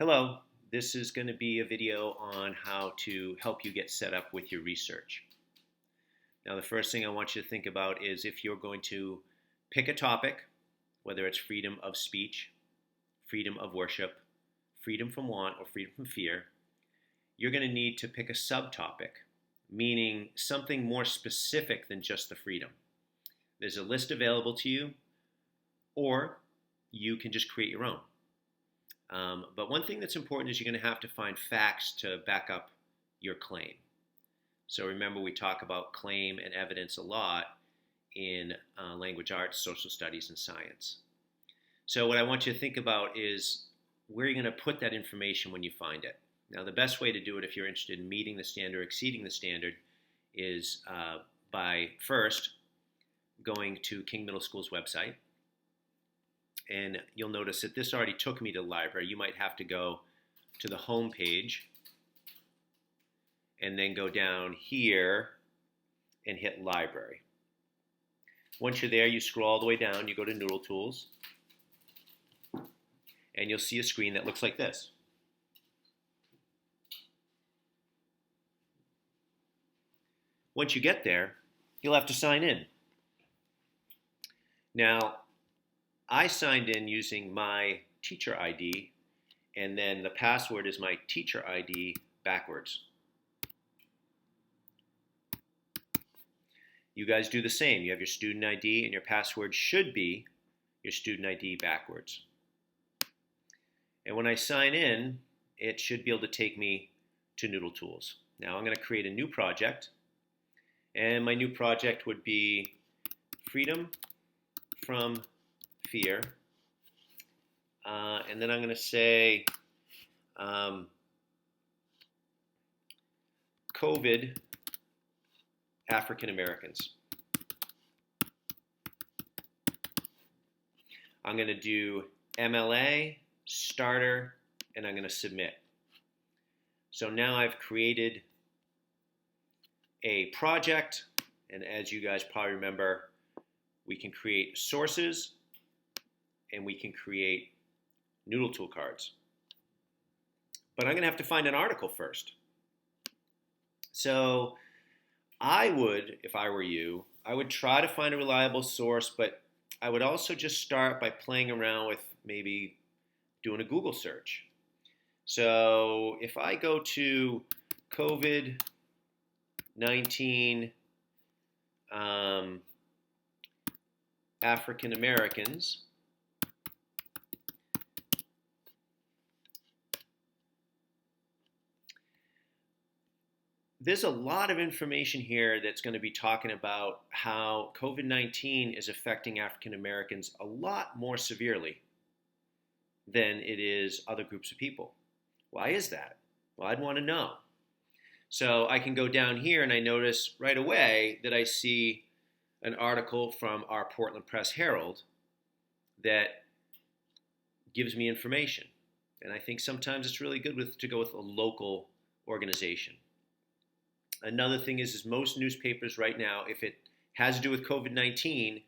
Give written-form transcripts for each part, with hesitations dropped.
Hello, this is going to be a video on how to help you get set up with your research. Now, the first thing I want you to think about is if you're going to pick a topic, whether it's freedom of speech, freedom of worship, freedom from want, or freedom from fear, you're going to need to pick a subtopic, meaning something more specific than just the freedom. There's a list available to you, or you can just create your own. But one thing that's important is you're going to have to find facts to back up your claim. So remember, we talk about claim and evidence a lot in language arts, social studies, and science. So what I want you to think about is where you're going to put that information when you find it. Now, the best way to do it if you're interested in meeting the standard or exceeding the standard is by first going to King Middle School's website. And you'll notice that this already took me to the library. You might have to go to the home page and then go down here and hit library. Once you're there, you scroll all the way down, you go to Noodle Tools, and you'll see a screen that looks like this. Once you get there, you'll have to sign in. Now, I signed in using my teacher ID, and then the password is my teacher ID backwards. You guys do the same. You have your student ID, and your password should be your student ID backwards. And when I sign in, it should be able to take me to Noodle Tools. Now I'm going to create a new project, and my new project would be Freedom from Fear, and then I'm going to say COVID African Americans. I'm going to do MLA, starter, and I'm going to submit. So now I've created a project, and as you guys probably remember, we can create sources, and we can create Noodle Tool cards. But I'm going to have to find an article first. So I would, if I were you, I would try to find a reliable source, but I would also just start by playing around with maybe doing a Google search. So if I go to COVID-19 African Americans, there's a lot of information here that's going to be talking about how COVID-19 is affecting African Americans a lot more severely than it is other groups of people. Why is that? Well, I'd want to know. So I can go down here and I notice right away that I see an article from our Portland Press Herald that gives me information. And I think sometimes it's really good to go with a local organization. Another thing is most newspapers right now, if it has to do with COVID-19,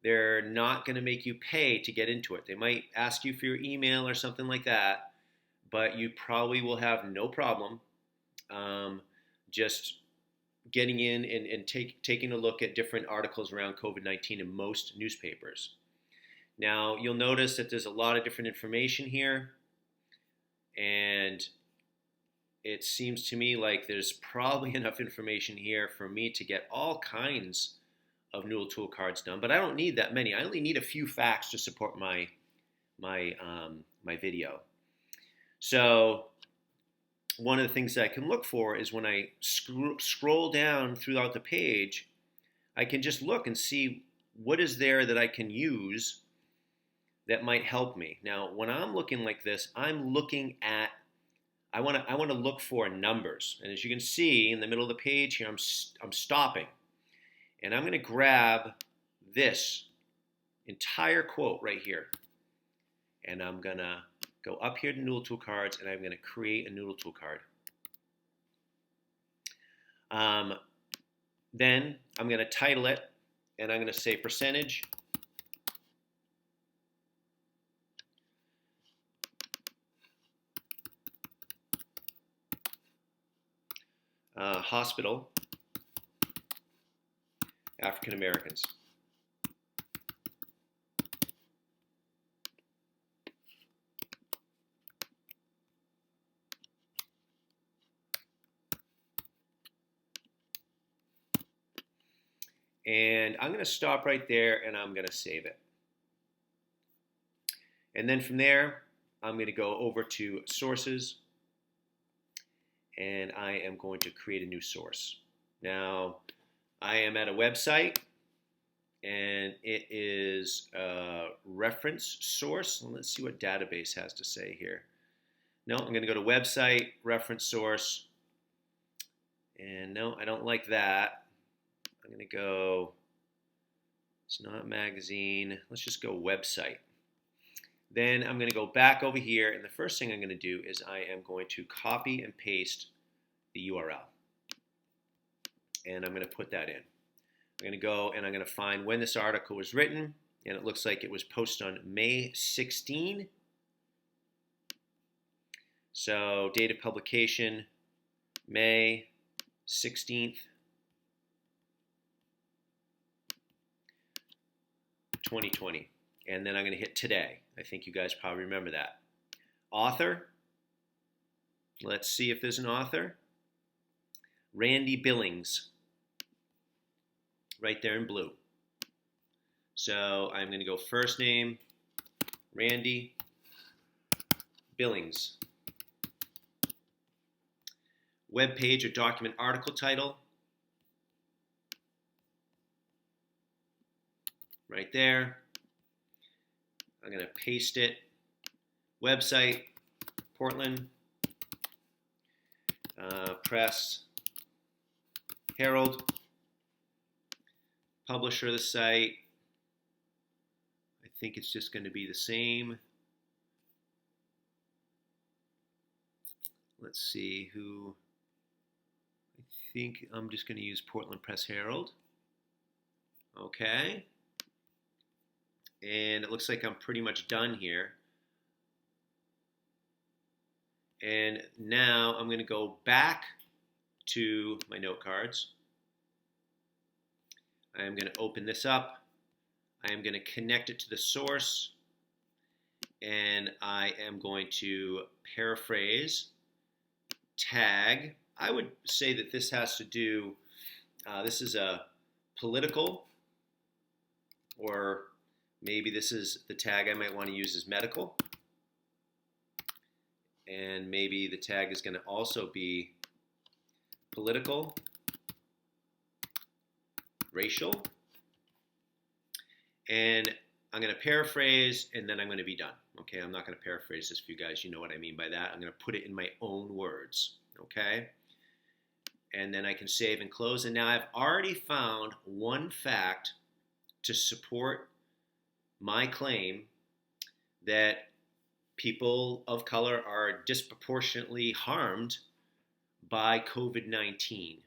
they're not going to make you pay to get into it. They might ask you for your email or something like that, but you probably will have no problem just getting in and taking a look at different articles around COVID-19 in most newspapers. Now, you'll notice that there's a lot of different information here, and it seems to me like there's probably enough information here for me to get all kinds of Noodle Tool cards done, but I don't need that many. I only need a few facts to support my video. So one of the things that I can look for is when I scroll down throughout the page, I can just look and see what is there that I can use that might help me. Now, when I'm looking like this, I'm looking at I want to look for numbers, and as you can see in the middle of the page here, I'm stopping, and I'm going to grab this entire quote right here, and I'm going to go up here to Noodle Tool cards, and I'm going to create a Noodle Tool card. Then I'm going to title it, and I'm going to say percentage hospital, African Americans. And I'm going to stop right there and I'm going to save it. And then from there, I'm going to go over to sources and I am going to create a new source. Now, I am at a website and it is a reference source. Let's see what database has to say here. No, I'm going to go to website, reference source. And no, I don't like that. I'm going to go, it's not magazine. Let's just go website. Then I'm going to go back over here, and the first thing I'm going to do is I am going to copy and paste the URL. And I'm going to put that in. I'm going to go and I'm going to find when this article was written, and it looks like it was posted on May 16. So date of publication, May 16th, 2020. And then I'm going to hit today. I think you guys probably remember that. Author. Let's see if there's an author. Randy Billings. Right there in blue. So I'm going to go first name, Randy Billings. Web page or document article title. Right there. I'm going to paste it. Website, Portland, Press, Herald, publisher of the site. I think it's just going to be the same. Let's see who. I think I'm just going to use Portland Press Herald. Okay. And it looks like I'm pretty much done here. And now I'm going to go back to my note cards. I am going to open this up. I am going to connect it to the source. And I am going to paraphrase, tag. I would say that this has to do, this is a political, or maybe this is the tag I might want to use as medical. And maybe the tag is going to also be political, racial. And I'm going to paraphrase, and then I'm going to be done. Okay, I'm not going to paraphrase this for you guys. You know what I mean by that. I'm going to put it in my own words. Okay? And then I can save and close. And now I've already found one fact to support my claim that people of color are disproportionately harmed by COVID-19.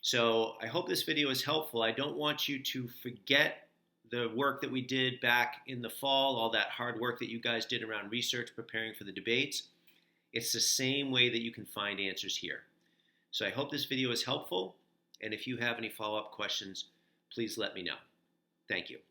So I hope this video is helpful. I don't want you to forget the work that we did back in the fall, all that hard work that you guys did around research, preparing for the debates. It's the same way that you can find answers here. So I hope this video is helpful, and if you have any follow-up questions, please let me know. Thank you.